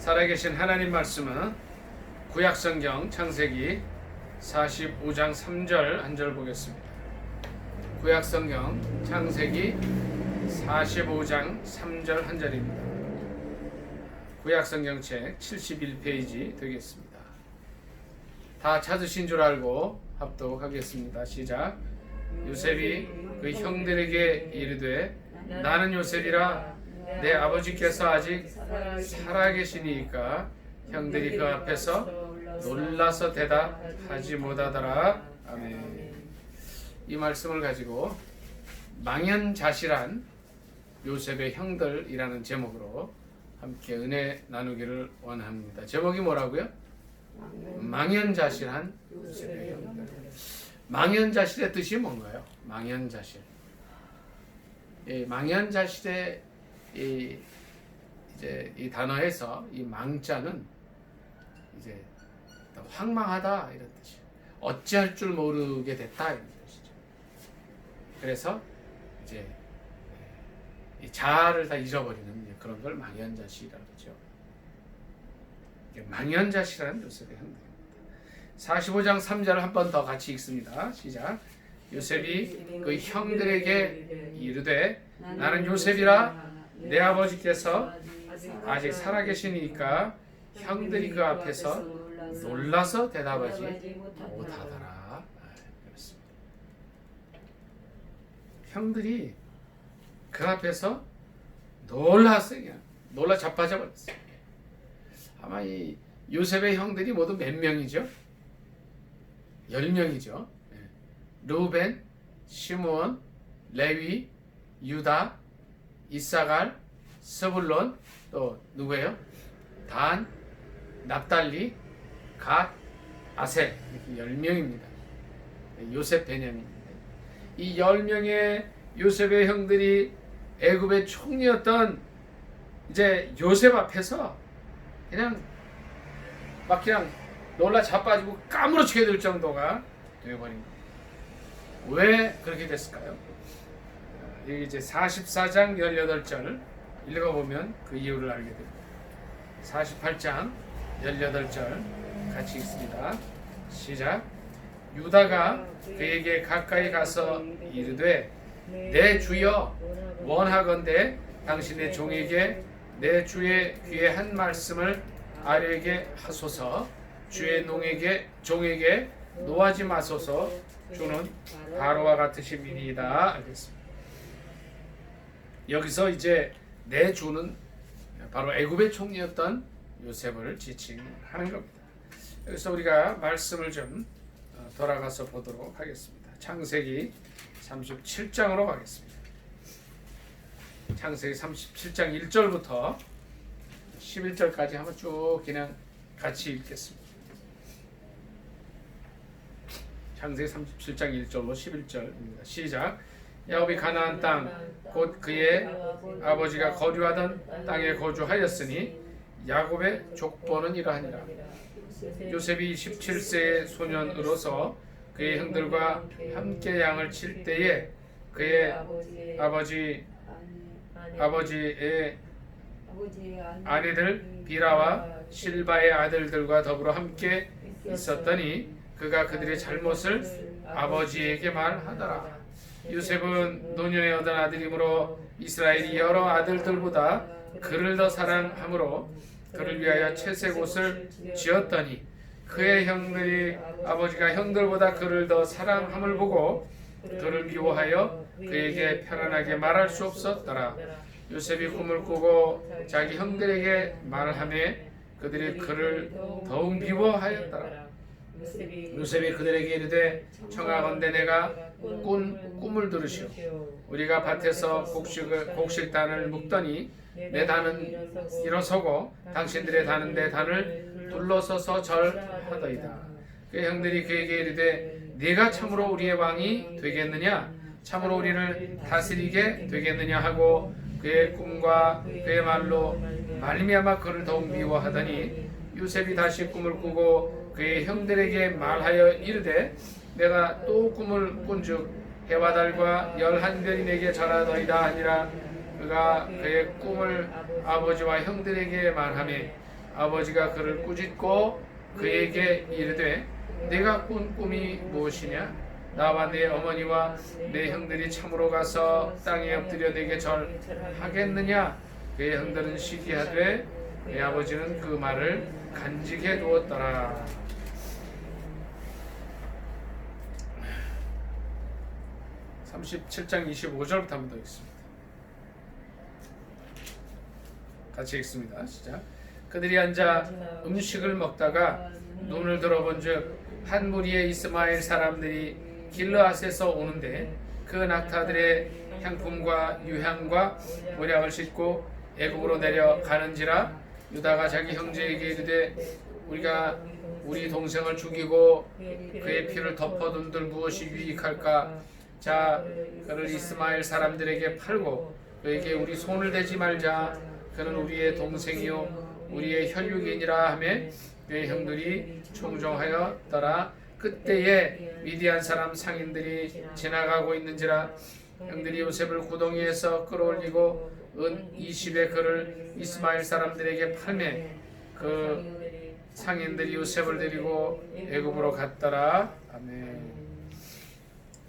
살아계신 하나님 말씀은 구약성경 창세기 45장 3절 한 절 보겠습니다. 구약성경 창세기 45장 3절 한 절입니다. 구약성경 책 71페이지 되겠습니다. 다 찾으신 줄 알고 합독하겠습니다. 시작. 요셉이 그 형들에게 이르되 나는 요셉이라 내 아버지께서 아직 살아계시니까 형들이 그 앞에서 놀라서 대답하지 못하더라. 아멘. 이 말씀을 가지고 망연자실한 요셉의 형들이라는 제목으로 함께 은혜 나누기를 원합니다. 제목이 뭐라고요? 망연자실한 요셉의 형들. 망연자실의 뜻이 뭔가요? 망연자실. 망연자실의 이 단어에서 이 망자는 이제 황망하다 이런 뜻이에요. 어찌할 줄 모르게 됐다 이런 뜻이죠. 그래서 이제 이 자아를 다 잊어버리는 그런 걸 망연자실이라고 그러죠. 망연자실한 요셉의 형들입니다. 45장 3절을 한 번 더 같이 읽습니다. 시작. 요셉이 그 형들에게 이르되 나는 요셉이라 내 아버지께서 아직 살아계시니까 형들이 그 앞에서 놀라서 대답하지 못하더라. 그렇습니다. 형들이 그 앞에서 놀랐어요. 그냥 놀라 자빠져 버렸어요. 아마 이 요셉의 형들이 모두 몇 명이죠? 10명이죠. 르우벤, 시므온, 레위, 유다, 이사갈, 스불론, 또 누구예요? 단, 납달리, 갓, 아셀. 10명입니다. 요셉 베냐민인데 이 10명의 요셉의 형들이 애굽의 총리였던 이제 요셉 앞에서 그냥 놀라 자빠지고 까무러치게 될 정도가 되어버린 겁니다. 왜 그렇게 됐을까요? 이제 44장 18절 읽어보면 그 이유를 알게 됩니다. 48장 18절 같이 읽습니다. 시작. 유다가 그에게 가까이 가서 이르되 내 주여 원하건대 당신의 종에게 내 주의 귀에 한 말씀을 아뢰게 하소서. 주의 종에게 노하지 마소서. 주는 바로와 같으심이니이다. 알겠습니다. 여기서 이제 내 주는 바로 애굽의 총리였던 요셉을 지칭하는 겁니다. 여기서 우리가 말씀을 좀 돌아가서 보도록 하겠습니다. 창세기 37장으로 가겠습니다. 창세기 37장 1절부터 11절까지 한번 쭉 그냥 같이 읽겠습니다. 창세기 37장 1절로 11절입니다. 시작. 야곱이 가나안 땅 곧 그의 아버지가 거주하던 땅에 거주하였으니 야곱의 족보는 이러하니라. 요셉이 17세의 소년으로서 그의 형들과 함께 양을 칠 때에 그의 아버지의 아내들 비라와 실바의 아들들과 더불어 함께 있었더니 그가 그들의 잘못을 아버지에게 말하더라. 요셉은 노년에 얻은 아들이므로 이스라엘이 여러 아들들보다 그를 더 사랑하므로 그를 위하여 채색 옷을 지었더니 그의 형들이 아버지가 형들보다 그를 더 사랑함을 보고 그를 미워하여 그에게 편안하게 말할 수 없었더라. 요셉이 꿈을 꾸고 자기 형들에게 말하며 그들이 그를 더욱 미워하였더라. 요셉이 그들에게 이르되 청하건대 내가 꾼 꿈을 들으시오. 우리가 밭에서 곡식단을 묶더니 내 단은 일어서고 당신들의 단은 내 단을 둘러서서 절하더이다. 그 형들이 그에게 이르되 네가 참으로 우리의 왕이 되겠느냐? 참으로 우리를 다스리게 되겠느냐 하고 그의 꿈과 그의 말로 말미암아 그를 더욱 미워하더니 요셉이 다시 꿈을 꾸고 그의 형들에게 말하여 이르되 내가 또 꿈을 꾼즉 해와 달과 11별이 내게 절하더이다 하니라. 그가 그의 꿈을 아버지와 형들에게 말하며 아버지가 그를 꾸짖고 그에게 이르되 내가 꾼 꿈이 무엇이냐? 나와 내 어머니와 내 형들이 참으로 가서 땅에 엎드려 내게 절하겠느냐? 그의 형들은 시기하되 내 아버지는 그 말을 간직해 두었더라. 37장 25절부터 한번 더 읽습니다. 같이 읽습니다. 시작. 그들이 앉아 음식을 먹다가 눈을 들어본즉 한 무리의 이스마엘 사람들이 길르앗에서 오는데 그 낙타들의 향품과 유향과 모략을 싣고 애굽으로 내려가는지라. 유다가 자기 형제에게 이르되 우리가 우리 동생을 죽이고 그의 피를 덮어둔들 무엇이 유익할까? 자, 그를 이스마엘 사람들에게 팔고 그에게 우리 손을 대지 말자. 그는 우리의 동생이요 우리의 혈육이니라 하매 그의 형들이 청종하였더라. 그때에 미디안 사람 상인들이 지나가고 있는지라. 형들이 요셉을 구덩이에서 끌어올리고 은 20의 그를 이스마엘 사람들에게 팔매 그 상인들이 요셉을 데리고 애굽으로 갔더라. 아멘.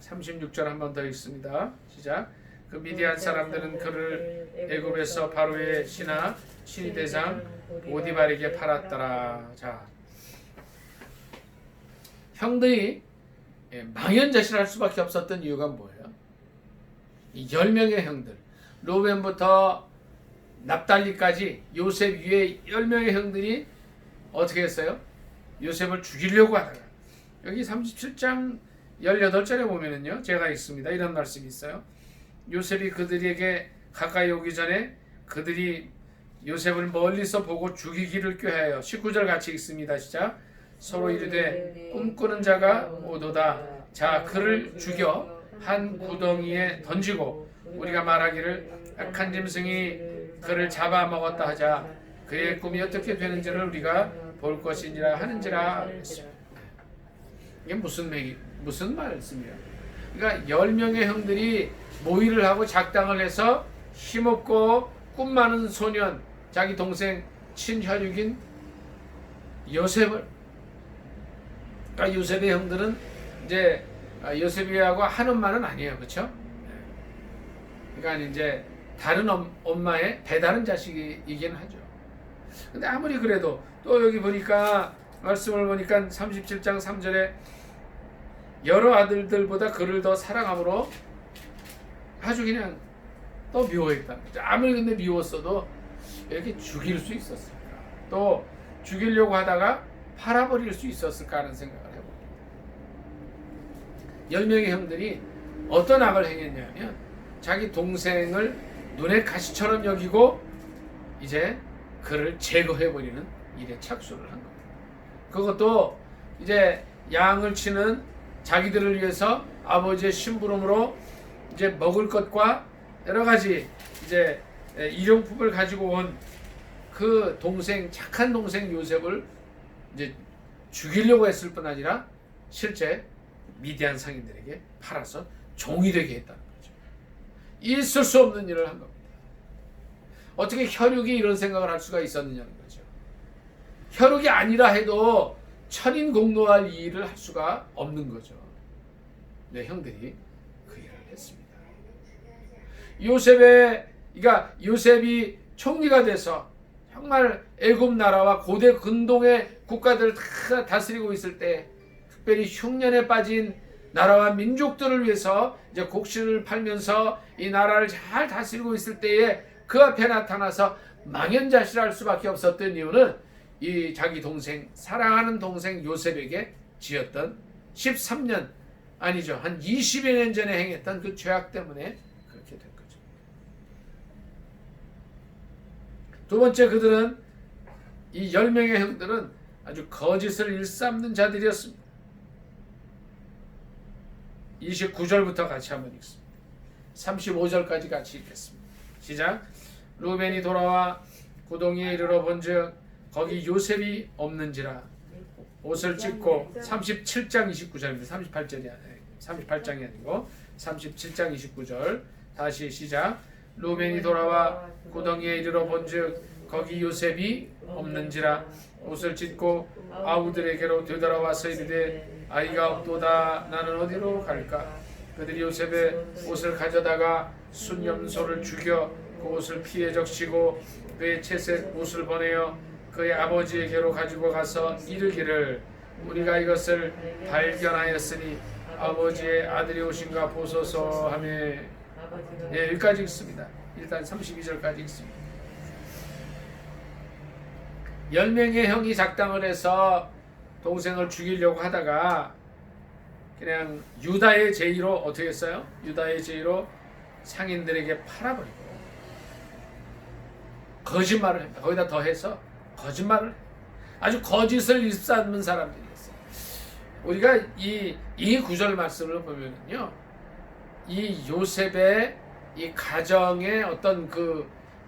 36절 한 번 더 읽습니다. 시작. 그 미디안 사람들은 그를 애굽에서 바로의 신하 신의대장 오디발에게 팔았더라. 자, 형들이 망연자실할 수밖에 없었던 이유가 뭐예요? 이 10명의 형들, 로벤부터 납달리까지 요셉 위에 10명의 형들이 어떻게 했어요? 요셉을 죽이려고 하다가 여기 37장 18절에 보면은요, 제가 읽습니다. 이런 말씀이 있어요. 요셉이 그들에게 가까이 오기 전에 그들이 요셉을 멀리서 보고 죽이기를 꾀하여 19절 같이 읽습니다. 시작. 서로 이르되 꿈꾸는 자가 오도다. 자, 그를 죽여 한 구덩이에 던지고 우리가 말하기를 악한 짐승이 그를 잡아먹었다 하자. 그의 꿈이 어떻게 되는지를 우리가 볼 것이니라 하는지라. 이게 무슨 말씀이에요? 그러니까 10명의 형들이 모의를 하고 작당을 해서 힘없고 꿈 많은 소년, 자기 동생 친혈육인 요셉을, 그러니까 요셉의 형들은 이제 요셉이하고 하는 말은 아니에요, 그렇죠? 그러니까 이제 다른 엄마의 배다른 자식이긴 하죠. 근데 아무리 그래도 또 여기 보니까 말씀을 보니까 37장 3절에 여러 아들들보다 그를 더 사랑함으로 아주 그냥 또 미워했다. 아무리 근데 미웠어도 이렇게 죽일 수 있었을까? 또 죽이려고 하다가 팔아버릴 수 있었을까 하는 생각을 해봅니다. 10명의 형들이 어떤 악을 행했냐면 자기 동생을 눈의 가시처럼 여기고 이제 그를 제거해버리는 일에 착수를 한 겁니다. 그것도 이제 양을 치는 자기들을 위해서 아버지의 심부름으로 이제 먹을 것과 여러 가지 이제 일용품을 가지고 온 그 동생, 착한 동생 요셉을 이제 죽이려고 했을 뿐 아니라 실제 미디안 상인들에게 팔아서 종이 되게 했다는 거죠. 있을 수 없는 일을 한 겁니다. 어떻게 혈육이 이런 생각을 할 수가 있었느냐는 거죠. 혈육이 아니라 해도 천인 공노할 이 일을 할 수가 없는 거죠. 네, 형들이 그 일을 했습니다. 요셉이 총리가 돼서 정말 애굽 나라와 고대 근동의 국가들을 다 다스리고 있을 때, 특별히 흉년에 빠진 나라와 민족들을 위해서 이제 곡식을 팔면서 이 나라를 잘 다스리고 있을 때에 그 앞에 나타나서 망연자실할 수밖에 없었던 이유는 이 자기 동생, 사랑하는 동생 요셉에게 지었던 13년 아니죠, 한 20여 년 전에 행했던 그 죄악 때문에 그렇게 된 거죠. 두 번째, 그들은 이 10명의 형들은 아주 거짓을 일삼는 자들이었습니다. 29절부터 같이 한번 읽습니다. 35절까지 같이 읽겠습니다. 시작. 루벤이 돌아와 구덩이에 이르러 본즉 거기 요셉이 없는지라 옷을 찢고 37장 29절입니다. 38장이 아니고 37장 29절 다시 시작. 루벤이 돌아와 구덩이에 이르러 본즉 거기 요셉이 없는지라. 옷을 찢고 아우들에게로 되돌아와서 이르되 아이가 없도다. 나는 어디로 갈까? 그들이 요셉의 옷을 가져다가 순염소를 죽여 그 옷을 피에 적시고 그의 채색 옷을 보내어 그의 아버지에게로 가지고 가서 이르기를 우리가 이것을 발견하였으니 아버지의 아들이 오신가 보소서 하며. 예, 여기까지 읽습니다. 일단 32절까지 읽습니다. 10명의 형이 작당을 해서 동생을 죽이려고 하다가 그냥 유다의 제의로 어떻게 했어요? 유다의 제의로 상인들에게 팔아버리고 거짓말을 합니다. 거기다 더해서 거짓말을 해요. 아주 거짓을 일삼는 사람들이었어요. 우리가 이 구절 말씀을 보면요, 이 요셉의 이 가정의 어떤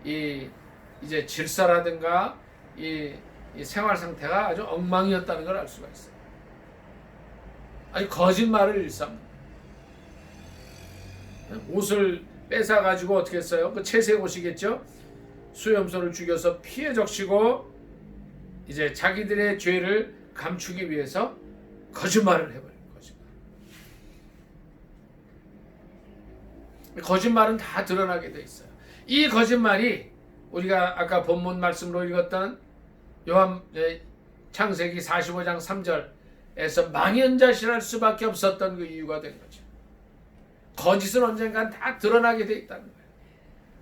이제 질서라든가 이 생활 상태가 아주 엉망이었다는 걸 알 수가 있어요. 아주 거짓말을 일삼는. 옷을 뺏어 가지고 어떻게 했어요? 그 채색 옷이겠죠? 수염소를 죽여서 피해 적시고 이제 자기들의 죄를 감추기 위해서 거짓말을 해버린 거짓말은 다 드러나게 돼 있어요. 이 거짓말이 우리가 아까 본문 말씀으로 읽었던 요한 창세기 45장 3절에서 망연자실할 수밖에 없었던 그 이유가 된 거죠. 거짓은 언젠간 다 드러나게 돼 있다는 거예요.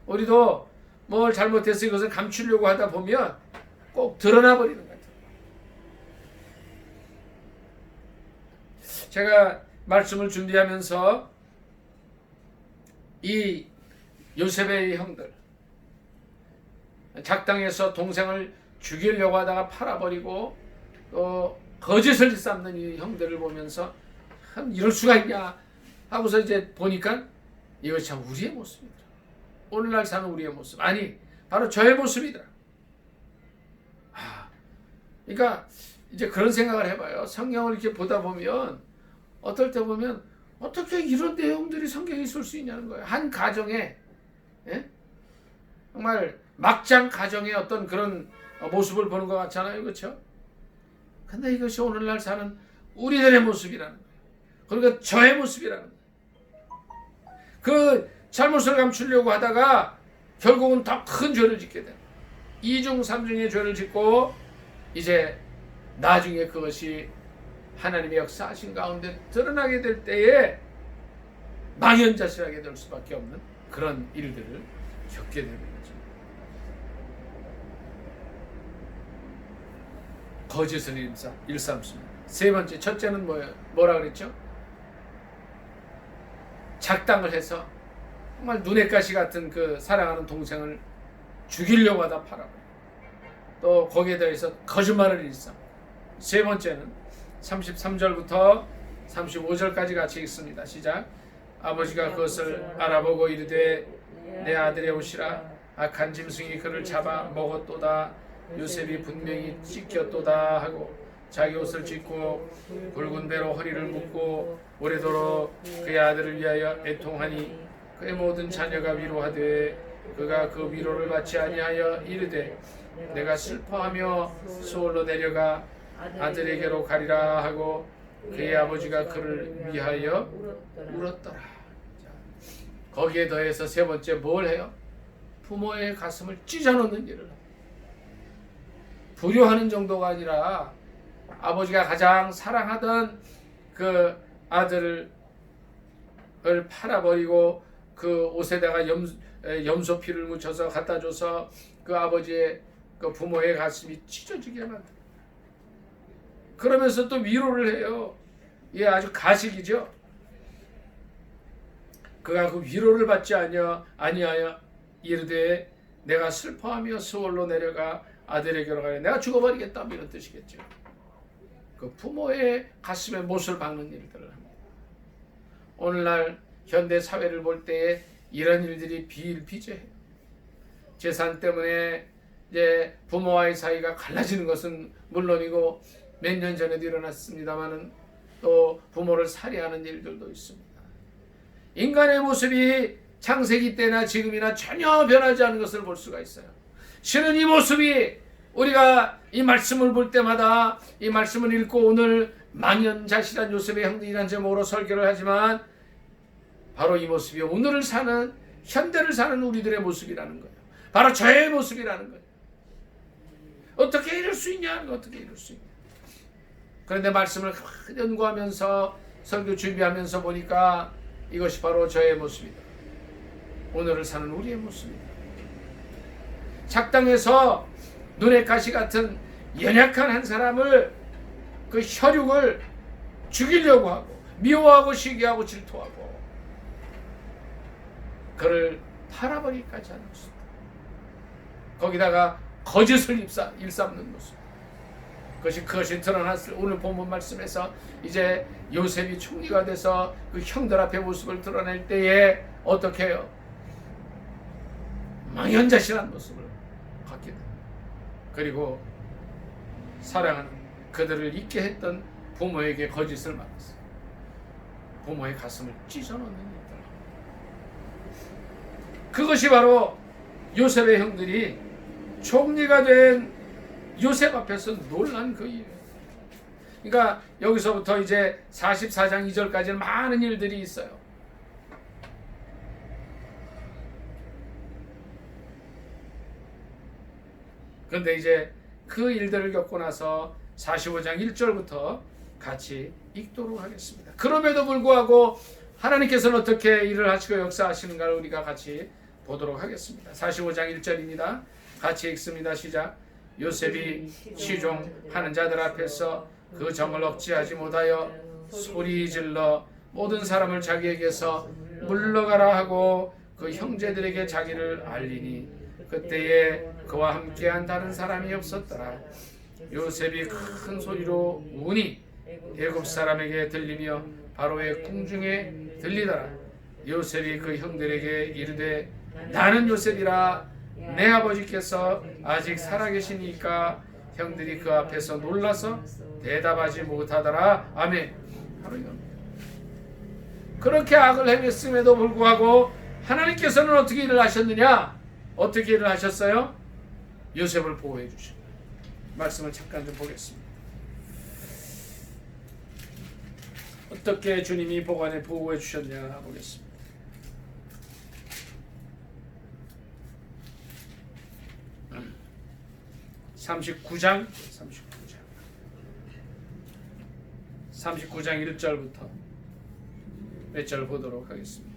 우리도 뭘 잘못해서 이것을 감추려고 하다 보면 꼭 드러나 버리는 거예요. 제가 말씀을 준비하면서 이 요셉의 형들, 작당에서 동생을 죽이려고 하다가 팔아버리고 또 거짓을 일삼는 이 형들을 보면서 이럴 수가 있냐 하고서 이제 보니까 이것이 참 우리의 모습이더라. 오늘날 사는 우리의 모습. 아니, 바로 저의 모습이더라. 그러니까 이제 그런 생각을 해봐요. 성경을 이렇게 보다 보면 어떨 때 보면 어떻게 이런 내용들이 성경에 있을 수 있냐는 거예요. 한 가정에, 예? 정말 막장 가정의 어떤 그런 모습을 보는 것 같잖아요. 그렇죠? 근데 이것이 오늘날 사는 우리들의 모습이라는 거예요. 그러니까 저의 모습이라는 거예요. 그 잘못을 감추려고 하다가 결국은 더 큰 죄를 짓게 돼요. 2중 3중의 죄를 짓고 이제 나중에 그것이 하나님의 역사하신 가운데 드러나게 될 때에 망연자실하게 될 수밖에 없는 그런 일들을 겪게 되는 거죠. 거짓을 일삼습니다. 세 번째, 첫째는 뭐라 그랬죠? 작당을 해서 정말 눈엣 가시 같은 그 사랑하는 동생을 죽이려고 하다 팔아버려. 또 거기에 대해서 거짓말을 일삼. 세 번째는 33절부터 35절까지 같이 읽습니다. 시작. 아버지가 그것을 알아보고 이르되 내 아들의 옷이라. 악한 짐승이 그를 잡아 먹었도다. 요셉이 분명히 찢겼도다 하고 자기 옷을 찢고 굵은 배로 허리를 묶고 오래도록 그의 아들을 위하여 애통하니 그의 모든 자녀가 위로하되 그가 그 위로를 받지 아니하여 이르되 내가 슬퍼하며 수월로 내려가 아들에게로 가리라 하고 그의 아버지가 그를 위하여 울었더라. 거기에 더해서 세 번째 뭘 해요? 부모의 가슴을 찢어놓는 일을 합니다. 불효하는 정도가 아니라 아버지가 가장 사랑하던 그 아들을 팔아버리고 그 옷에다가 염소피를 묻혀서 갖다 줘서 그 아버지의 그 부모의 가슴이 찢어지게 만듭니다. 그러면서 또 위로를 해요. 예, 아주 가식이죠. 그가 그 위로를 받지 아니하여 이르되 내가 슬퍼하며 수월로 내려가 아들에게로 가려. 내가 죽어버리겠다, 이런 뜻이겠죠. 그 부모의 가슴에 못을 박는 일들을 합니다. 오늘날 현대 사회를 볼 때에 이런 일들이 비일비재해요. 재산 때문에 이제 부모와의 사이가 갈라지는 것은 물론이고 몇 년 전에도 일어났습니다마는 또 부모를 살해하는 일들도 있습니다. 인간의 모습이 창세기 때나 지금이나 전혀 변하지 않은 것을 볼 수가 있어요. 실은 이 모습이 우리가 이 말씀을 볼 때마다 이 말씀을 읽고 오늘 망연자실한 요셉의 형들이라는 제목으로 설교를 하지만 바로 이 모습이 오늘을 사는 현대를 사는 우리들의 모습이라는 거예요. 바로 저의 모습이라는 거예요. 어떻게 이럴 수 있냐? 어떻게 이럴 수 있냐? 그런데 말씀을 연구하면서 설교 준비하면서 보니까 이것이 바로 저의 모습이다. 오늘을 사는 우리의 모습이다. 작당에서 눈의 가시 같은 연약한 한 사람을 그 혈육을 죽이려고 하고 미워하고 시기하고 질투하고 그를 팔아버리기까지 하는 모습. 거기다가 거짓을 일삼는 모습. 그것이 드러났을 오늘 본문 말씀에서 이제 요셉이 총리가 돼서 그 형들 앞에 모습을 드러낼 때에 어떻게 해요? 망연자실한 모습을 갖게 됩니다. 그리고 사랑하는 그들을 잊게 했던 부모에게 거짓을 말했어요. 부모의 가슴을 찢어놓는 일들. 그것이 바로 요셉의 형들이 총리가 된 요셉 앞에서 놀란 그 일. 그러니까 여기서부터 이제 44장 2절까지는 많은 일들이 있어요. 그런데 이제 그 일들을 겪고 나서 45장 1절부터 같이 읽도록 하겠습니다. 그럼에도 불구하고 하나님께서는 어떻게 일을 하시고 역사하시는가를 우리가 같이 보도록 하겠습니다. 45장 1절입니다. 같이 읽습니다. 시작. 요셉이 시종하는 자들 앞에서 그 정을 억제하지 못하여 소리질러 모든 사람을 자기에게서 물러가라 하고 그 형제들에게 자기를 알리니 그때에 그와 함께한 다른 사람이 없었더라. 요셉이 큰 소리로 우니 애굽 사람에게 들리며 바로의 궁중에 들리더라. 요셉이 그 형들에게 이르되 나는 요셉이라. 내 아버지께서 아직 살아계시니까 형들이 그 앞에서 놀라서 대답하지 못하더라. 아멘. 바로 이겁니다. 그렇게 악을 행했음에도 불구하고 하나님께서는 어떻게 일을 하셨느냐? 어떻게 일을 하셨어요? 요셉을 보호해 주십니다. 말씀을 잠깐 좀 보겠습니다. 어떻게 주님이 보호해 주셨냐 보겠습니다. 39장 1절부터 몇 절 보도록 하겠습니다.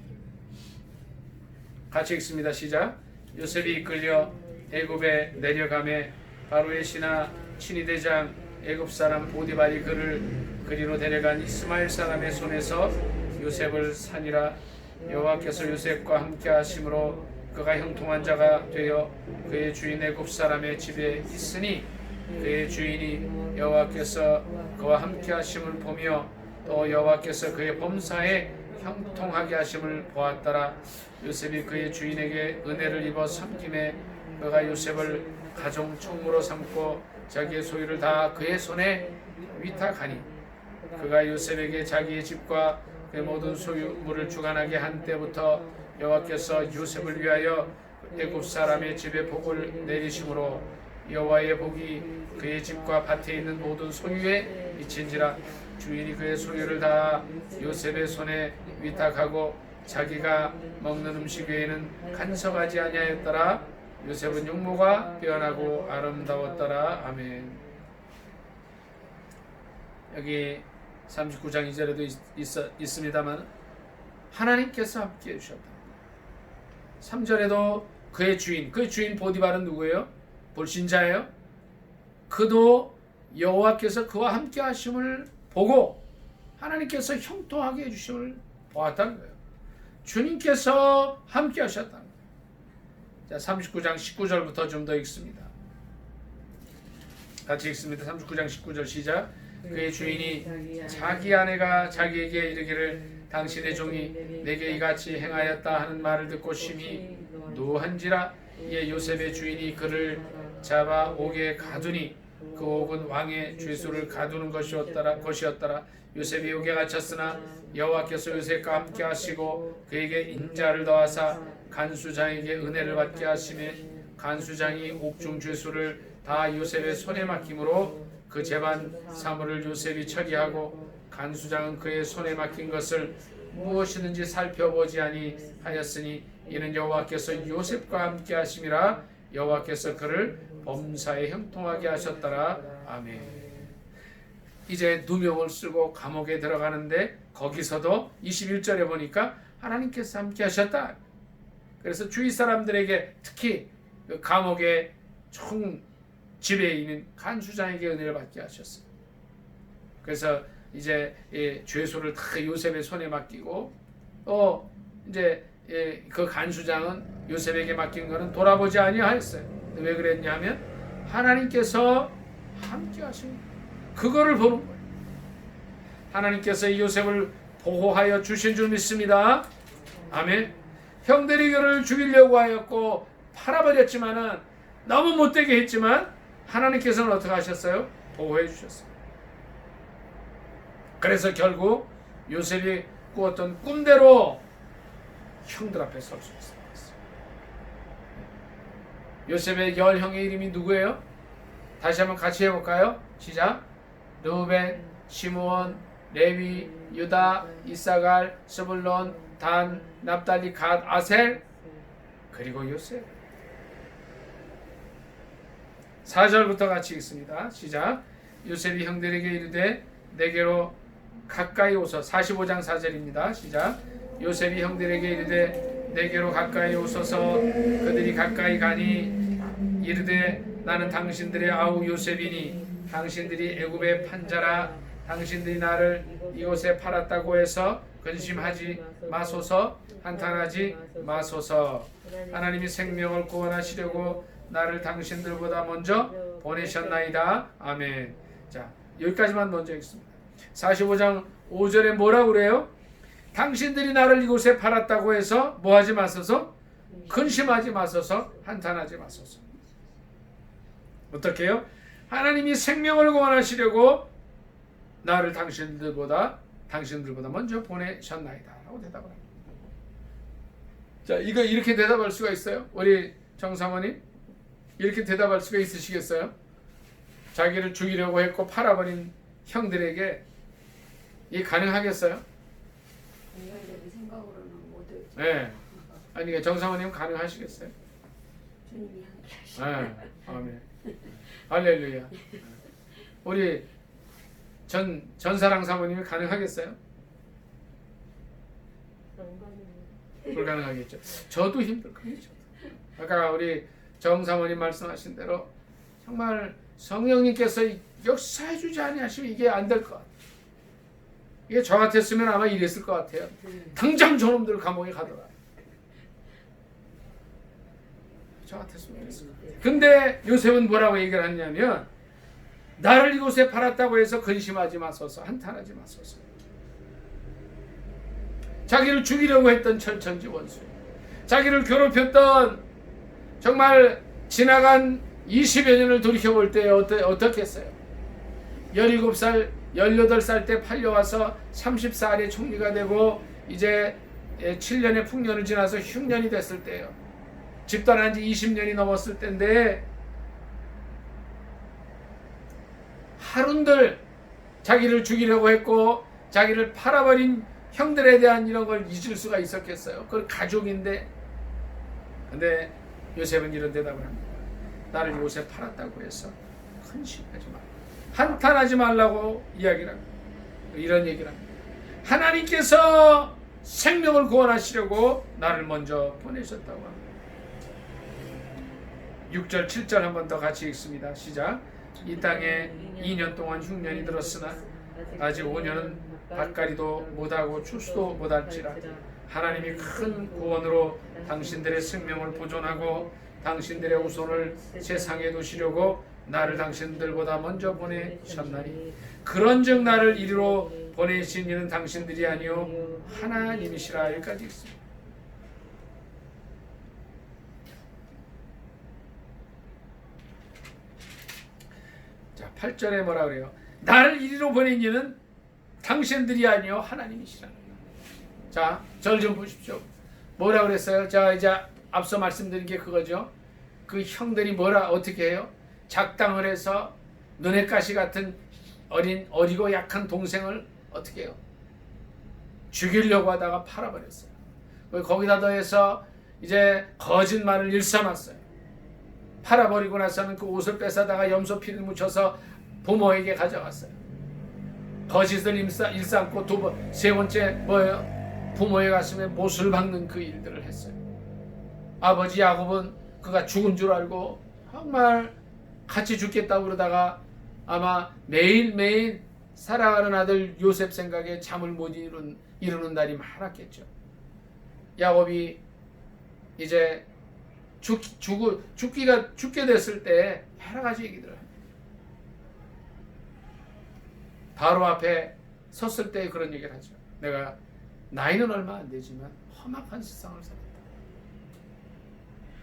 같이 읽습니다. 시작. 요셉이 이끌려 애굽에 내려가매 바로의 신하 친위대장 애굽 사람 보디발이 그를 그리로 데려간 이스마엘 사람의 손에서 요셉을 산이라. 여호와께서 요셉과 함께 하심으로 그가 형통한 자가 되어 그의 주인 애굽 사람의 집에 있으니 그의 주인이 여호와께서 그와 함께 하심을 보며 또 여호와께서 그의 범사에 형통하게 하심을 보았더라. 요셉이 그의 주인에게 은혜를 입어 섬김에 그가 요셉을 가종 총무로 삼고 자기의 소유를 다 그의 손에 위탁하니 그가 요셉에게 자기의 집과 그의 모든 소유물을 주관하게 한 때부터 여호와께서 요셉을 위하여 애굽 사람의 집에 복을 내리심으로 여호와의 복이 그의 집과 밭에 있는 모든 소유에 미친지라. 주인이 그의 소유를 다 요셉의 손에 위탁하고 자기가 먹는 음식 외에는 간섭하지 아니하였더라. 요셉은 용모가 빼어나고 아름다웠더라. 아멘. 여기 39장 2절에도 있습니다만 하나님께서 함께 해주셨다. 3절에도 그의 주인 보디발은 누구예요? 불신자예요. 그도 여호와께서 그와 함께 하심을 보고 하나님께서 형통하게 해주심을 보았다는 거예요. 주님께서 함께 하셨다는 거예요. 자, 39장 19절부터 좀 더 읽습니다. 같이 읽습니다. 39장 19절 시작. 그의 주인이 자기 아내가 자기에게 이르기를 당신의 종이 내게 이같이 행하였다 하는 말을 듣고 심히 노한지라. 이에 요셉의 주인이 그를 잡아 옥에 가두니 그 옥은 왕의 죄수를 가두는 것이었더라. 요셉이 옥에 갇혔으나 여호와께서 요셉과 함께 하시고 그에게 인자를 더하사 간수장에게 은혜를 받게 하시매 간수장이 옥중 죄수를 다 요셉의 손에 맡김으로 그 재반 사물을 요셉이 처리하고 간수장은 그의 손에 맡긴 것을 무엇이든지 살펴보지 아니하였으니 이는 여호와께서 요셉과 함께 하심이라. 여호와께서 그를 범사에 형통하게 하셨더라. 아멘. 이제 누명을 쓰고 감옥에 들어가는데 거기서도 21절에 보니까 하나님께서 함께 하셨다. 그래서 주위 사람들에게 특히 그 감옥의 총 지배인인 간수장에게 은혜를 받게 하셨어요. 그래서 이제 죄수를 다 요셉의 손에 맡기고 이제 그 간수장은 요셉에게 맡긴 것은 돌아보지 아니하였어요. 왜 그랬냐면 하나님께서 함께 하신 그거를 보는 거예요. 하나님께서 이 요셉을 보호하여 주신 줄 믿습니다. 아멘. 형들이 그를 죽이려고 하였고 팔아버렸지만은 너무 못되게 했지만 하나님께서는 어떻게 하셨어요? 보호해 주셨어요. 그래서 결국 요셉이 꾸었던 꿈대로 형들 앞에 설 수 있었어요. 요셉의 10형의 이름이 누구예요? 다시 한번 같이 해볼까요? 시작. 르우벤, 시므온, 레위, 유다, 이사갈, 스불론, 단, 납달리, 갓, 아셀, 그리고 요셉. 4절부터 같이 읽습니다. 시작. 요셉이 형들에게 이르되 내게로 가까이 오서. 45장 4절입니다. 시작. 요셉이 형들에게 이르되 내게로 가까이 오소서. 그들이 가까이 가니 이르되 나는 당신들의 아우 요셉이니 당신들이 애굽의 판자라. 당신들이 나를 이곳에 팔았다고 해서 근심하지 마소서. 한탄하지 마소서. 하나님이 생명을 구원하시려고 나를 당신들보다 먼저 보내셨나이다. 아멘. 자, 여기까지만 먼저 읽습니다. 45장 5절에 뭐라고 그래요? 당신들이 나를 이곳에 팔았다고 해서 뭐하지 마소서? 근심하지 마소서. 한탄하지 마소서. 어떻게 해요? 하나님이 생명을 구원하시려고 나를 당신들보다 먼저 보내셨나이다 라고 대답을 합니다. 자, 이거 이렇게 대답할 수가 있어요? 우리 정사모님 이렇게 대답할 수가 있으시겠어요? 자기를 죽이려고 했고 팔아버린 형들에게 이 가능하겠어요? 인간적인 생각으로는 못해요. 네. 아니 정사모님 가능하시겠어요? 주님이 함께 하시고. 네. 아멘. 할렐루야. 우리 전사랑 사모님이 가능하겠어요? 불가능하겠죠. 저도 힘들 거겠죠. 아까 우리 정사모님 말씀하신 대로 정말 성령님께서 역사해주지 아니하시면 이게 안 될 것 같아요. 이게 저 같았으면 아마 이랬을 것 같아요. 당장 저놈들 감옥에 가더라. 저 같았으면 이랬을 것 같아요. 근데 요셉은 뭐라고 얘기를 하냐면 나를 이곳에 팔았다고 해서 근심하지 마소서. 한탄하지 마소서. 자기를 죽이려고 했던 철천지 원수, 자기를 괴롭혔던 정말 지나간 20여 년을 돌이켜볼 때 어떻겠어요? 17살, 18살 때 팔려와서 34살에 총리가 되고 이제 7년의 풍년을 지나서 흉년이 됐을 때예요. 집단한 지 20년이 넘었을 때인데 하룬들 자기를 죽이려고 했고 자기를 팔아버린 형들에 대한 이런 걸 잊을 수가 있었겠어요? 그건 가족인데. 근데 요셉은 이런 대답을 합니다. 나를 이곳에 팔았다고 해서 근심하지 마, 한탄하지 말라고 이야기를 합니다. 이런 얘기를 합니다. 하나님께서 생명을 구원하시려고 나를 먼저 보내셨다고 합니다. 6절 7절 한 번 더 같이 읽습니다. 시작. 이 땅에 2년 동안 흉년이 들었으나 아직 5년은 밭가리도 못하고 추수도 못할지라. 하나님이 큰 구원으로 당신들의 생명을 보존하고 당신들의 후손을 세상에 두시려고 나를 당신들보다 먼저 보내셨나니 그런즉 나를 이리로 보내신 이는 당신들이 아니요 하나님이시라. 여기까지 있습니다. 자, 8절에 뭐라 그래요? 나를 이리로 보낸 이는 당신들이 아니요 하나님이시라. 자, 절 좀 보십시오. 뭐라 그랬어요? 자, 이제 앞서 말씀드린 게 그거죠. 그 형들이 뭐라 어떻게 해요? 작당을 해서 눈의 가시 같은 어리고 약한 동생을 어떻게 해요? 죽이려고 하다가 팔아버렸어요. 거기다 더해서 이제 거짓말을 일삼았어요. 팔아버리고 나서는 그 옷을 뺏어다가 염소 피를 묻혀서 부모에게 가져갔어요. 거짓을 일삼고 세 번째 뭐예요? 부모의 가슴에 못을 박는 그 일들을 했어요. 아버지 야곱은 그가 죽은 줄 알고 정말 같이 죽겠다고 그러다가 아마 매일매일 사랑하는 아들 요셉 생각에 잠을 못 이루는 날이 많았겠죠. 야곱이 이제 죽게 됐을 때 여러 가지 얘기들을 합니다. 바로 앞에 섰을 때 그런 얘기를 하죠. 내가 나이는 얼마 안 되지만 험악한 세상을 살았다.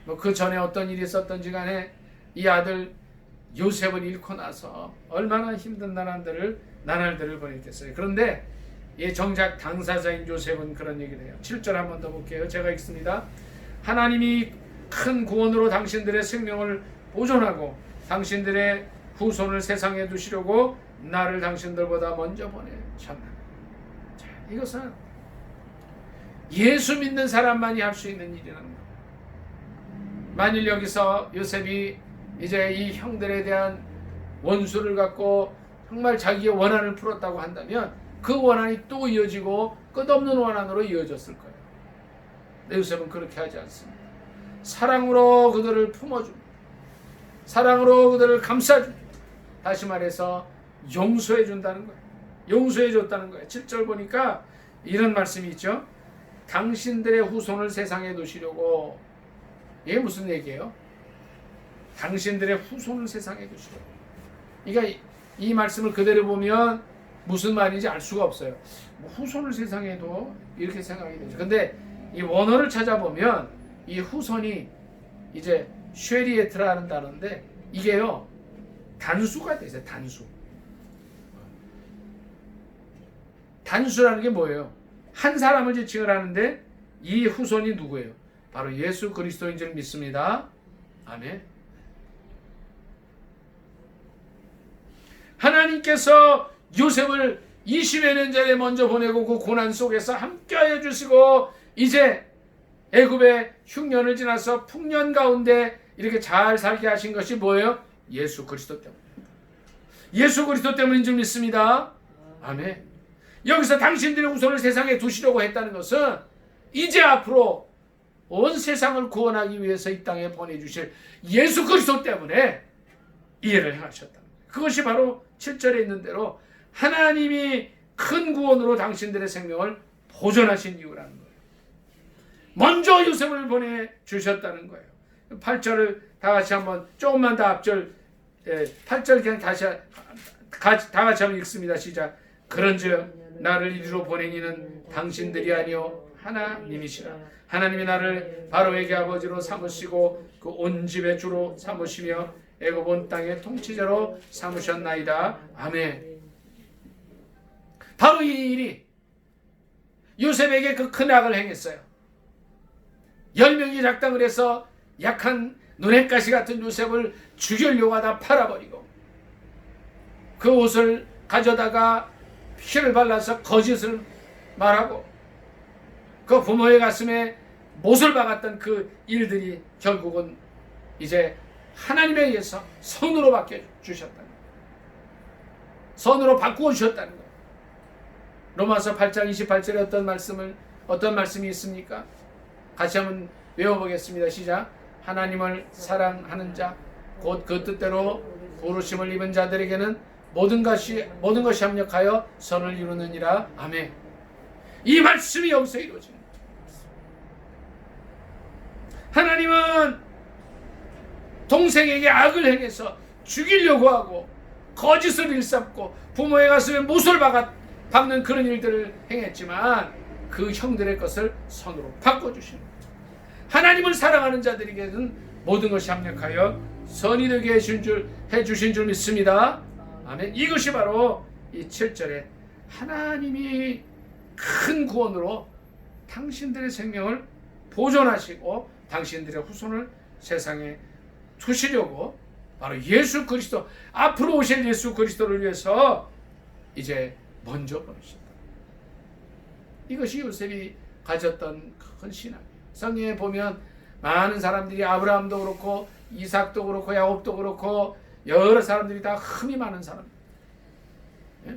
뭐 그 전에 어떤 일이 있었던지 간에 이 아들 요셉을 잃고 나서 얼마나 힘든 나날들을 보냈겠어요. 그런데 정작 당사자인 요셉은 그런 얘기를 해요. 7절 한 번 더 볼게요. 제가 읽습니다. 하나님이 큰 구원으로 당신들의 생명을 보존하고 당신들의 후손을 세상에 두시려고 나를 당신들보다 먼저 보내셨나. 자, 이것은 예수 믿는 사람만이 할 수 있는 일이라는 거예요. 만일 여기서 요셉이 이제 이 형들에 대한 원수를 갖고 정말 자기의 원한을 풀었다고 한다면 그 원한이 또 이어지고 끝없는 원한으로 이어졌을 거예요. 근데 요셉은 그렇게 하지 않습니다. 사랑으로 그들을 품어줍니다. 사랑으로 그들을 감싸줍니다. 다시 말해서 용서해 준다는 거예요. 용서해 줬다는 거예요. 7절 보니까 이런 말씀이 있죠. 당신들의 후손을 세상에 두시려고. 이게 무슨 얘기예요? 당신들의 후손을 세상에 두시려고. 그러니까 이 말씀을 그대로 보면 무슨 말인지 알 수가 없어요. 뭐 후손을 세상에 둬? 이렇게 생각이 되죠. 근데 이 원어를 찾아보면 이 후손이 이제 쉐리에트라는 단어인데 이게요 단수가 되세요. 단수라는 게 뭐예요? 한 사람을 지칭을 하는데 이 후손이 누구예요? 바로 예수 그리스도인 줄 믿습니다. 아멘. 하나님께서 요셉을 20여 년 전에 먼저 보내고 그 고난 속에서 함께하여 주시고 이제 애굽의 흉년을 지나서 풍년 가운데 이렇게 잘 살게 하신 것이 뭐예요? 예수 그리스도 때문입니다. 예수 그리스도 때문인 줄 믿습니다. 아멘. 여기서 당신들의 후손을 세상에 두시려고 했다는 것은 이제 앞으로 온 세상을 구원하기 위해서 이 땅에 보내주실 예수 그리스도 때문에 이 일을 행하셨다. 그것이 바로 7절에 있는 대로 하나님이 큰 구원으로 당신들의 생명을 보존하신 이유라는 거예요. 먼저 요셉을 보내주셨다는 거예요. 8절을 다 같이 한번 조금만 더 앞절 8절 그냥 다 같이 한번 읽습니다. 시작. 그런즉 나를 이리로 보내니는 당신들이 아니요 하나님이시라. 하나님이 나를 바로에게 아버지로 삼으시고 그 온 집의 주로 삼으시며 애굽 온 땅의 통치자로 삼으셨나이다. 아멘. 바로 이 일이 요셉에게 그 큰 악을 행했어요. 10명이 작당을 해서 약한 눈의 가시 같은 요셉을 죽이려고 하다 팔아버리고 그 옷을 가져다가 피를 발라서 거짓을 말하고 그 부모의 가슴에 못을 박았던 그 일들이 결국은 이제 하나님에 의해서 선으로 바뀌어주셨다는 거예요. 선으로 바꾸어 주셨다는 거예요. 로마서 8장 28절에 어떤 말씀이 있습니까? 같이 한번 외워보겠습니다. 시작. 하나님을 사랑하는 자 곧 그 뜻대로 부르심을 입은 자들에게는 모든 것이 합력하여 선을 이루느니라. 아멘. 이 말씀이 여기서 이루어집니다. 하나님은 동생에게 악을 행해서 죽이려고 하고 거짓을 일삼고 부모의 가슴에 못을 박는 그런 일들을 행했지만 그 형들의 것을 선으로 바꿔주시는 거예요. 하나님을 사랑하는 자들에게는 모든 것이 합력하여 선이 되게 해주신 줄 믿습니다. 아멘. 이것이 바로 이 7절에 하나님이 큰 구원으로 당신들의 생명을 보존하시고 당신들의 후손을 세상에 두시려고 바로 예수 그리스도, 앞으로 오실 예수 그리스도를 위해서 이제 먼저 보내셨다. 이것이 요셉이 가졌던 큰 신앙이에요. 성경에 보면 많은 사람들이, 아브라함도 그렇고 이삭도 그렇고 야곱도 그렇고 여러 사람들이 다 흠이 많은 사람.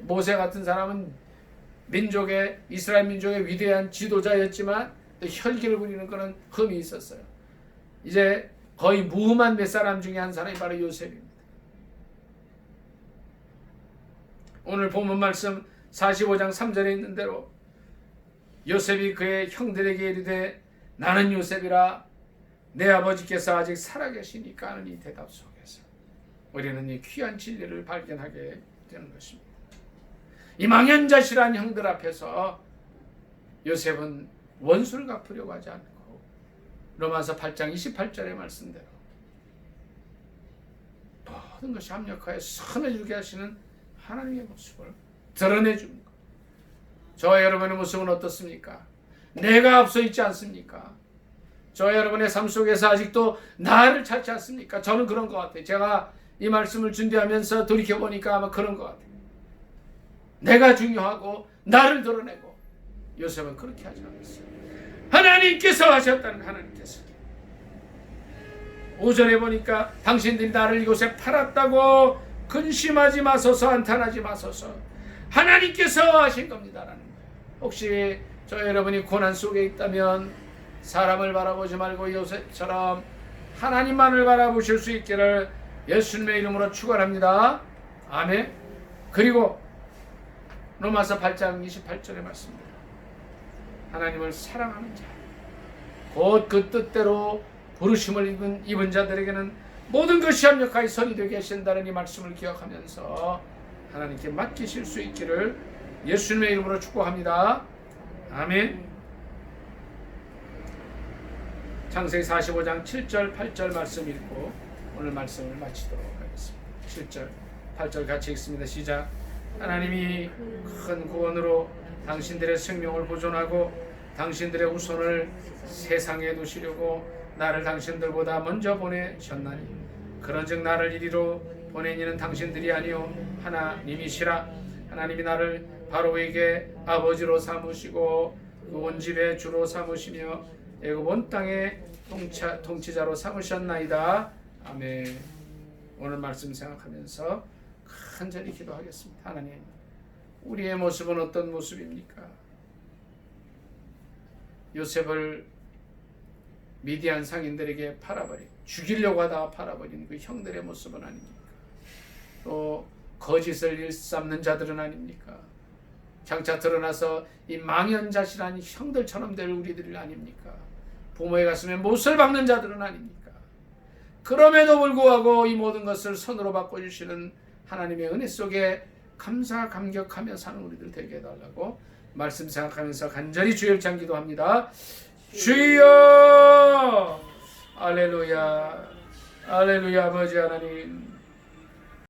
모세 같은 사람은 이스라엘 민족의 위대한 지도자였지만 혈기를 부리는 그런 흠이 있었어요. 이제 거의 무흠한 몇 사람 중에 한 사람이 바로 요셉입니다. 오늘 본문 말씀 45장 3절에 있는 대로 요셉이 그의 형들에게 이르되 나는 요셉이라 내 아버지께서 아직 살아계시니까 하는 이 대답 속에서 우리는 이 귀한 진리를 발견하게 되는 것입니다. 이 망연자실한 형들 앞에서 요셉은 원수를 갚으려고 하지 않고 로마서 8장 28절의 말씀대로 모든 것이 합력하여 선을 이루게 하시는 하나님의 모습을 드러내줍니다. 저와 여러분의 모습은 어떻습니까? 내가 앞서 있지 않습니까? 저와 여러분의 삶 속에서 아직도 나를 찾지 않습니까? 저는 그런 것 같아요. 제가 이 말씀을 준비하면서 돌이켜보니까 아마 그런 것 같아요. 내가 중요하고 나를 드러내고. 요셉은 그렇게 하지 않았어요. 하나님께서 하셨다는, 하나님께서. 오전에 보니까 당신들이 나를 이곳에 팔았다고 근심하지 마소서, 한탄하지 마소서, 하나님께서 하신 겁니다라는 거예요. 혹시 저 여러분이 고난 속에 있다면 사람을 바라보지 말고 요셉처럼 하나님만을 바라보실 수 있기를 예수님의 이름으로 축원합니다. 아멘. 그리고 로마서 8장 28절의 말씀입니다. 하나님을 사랑하는 자, 곧 그 뜻대로 부르심을 입은 자들에게는 모든 것이 합력하여 선이 되게 하신다는 이 말씀을 기억하면서 하나님께 맡기실 수 있기를 예수님의 이름으로 축복합니다. 아멘. 창세기 45장 7절 8절 말씀 읽고 오늘 말씀을 마치도록 하겠습니다. 7절 8절 같이 읽습니다. 시작. 하나님이 큰 구원으로 당신들의 생명을 보존하고 당신들의 후손을 세상에 두시려고 나를 당신들보다 먼저 보내셨나니 그런즉 나를 이리로 보낸 이는 당신들이 아니요 하나님이시라. 하나님이 나를 바로에게 아버지로 삼으시고 그 온 집의 주로 삼으시며 애굽 온 땅의 통치자로 삼으셨나이다. 아멘. 오늘 말씀 생각하면서 간절히 기도하겠습니다. 하나님, 우리의 모습은 어떤 모습입니까? 요셉을 미디안 상인들에게 팔아버린, 죽이려고 하다가 팔아버린 그 형들의 모습은 아닙니까? 또 거짓을 일삼는 자들은 아닙니까? 장차 드러나서 이 망연자실한 형들처럼 될 우리들 아닙니까? 부모의 가슴에 못을 박는 자들은 아닙니까? 그럼에도 불구하고 이 모든 것을 선으로 바꿔주시는 하나님의 은혜 속에 감사 감격하며 사는 우리들 되게 해달라고 말씀 생각하면서 간절히 주의 장 기도합니다. 주여! 할렐루야! 할렐루야! 아버지 하나님,